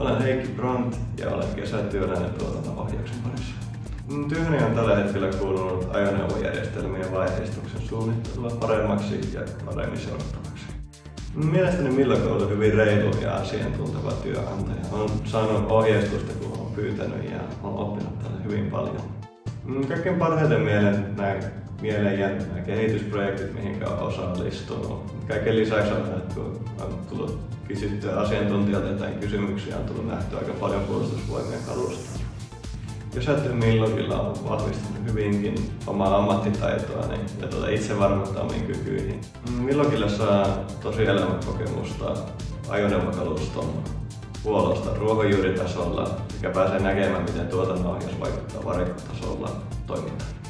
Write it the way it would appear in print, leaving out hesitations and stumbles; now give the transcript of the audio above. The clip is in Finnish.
Olen Heikki Brandt ja olen kesätyöläinen tuotanto-ohjauksen parissa. Työhöni on tällä hetkellä kuulunut ajoneuvojärjestelmien vaiheistuksen suunnittelua paremmaksi ja paremmin seurattavaksi. Mielestäni Millog on ollut hyvin reilu ja asiantunteva työnantaja. Olen saanut ohjeistusta kun olen pyytänyt ja olen oppinut täällä hyvin paljon. Kaikkein parhaiten mieleen jäänyt nämä kehitysprojektit, mihin olen osallistunut. Kaiken lisäksi on tullut kysyttyä asiantuntijoilta jotain kysymyksiä, on tullut nähtyä aika paljon puolustusvoimien kalustoa. Kesätyö Millogilla on vahvistanut hyvinkin omaa ammattitaitoani ja itsevarmuutta omiin kykyihin. Millogilla saa tosi elämänkokemusta ajoneuvokaluston huollosta ruohonjuuritasolla sekä pääsee näkemään, miten tuotannonohjaus vaikuttaa varikkotasolla toimintaan.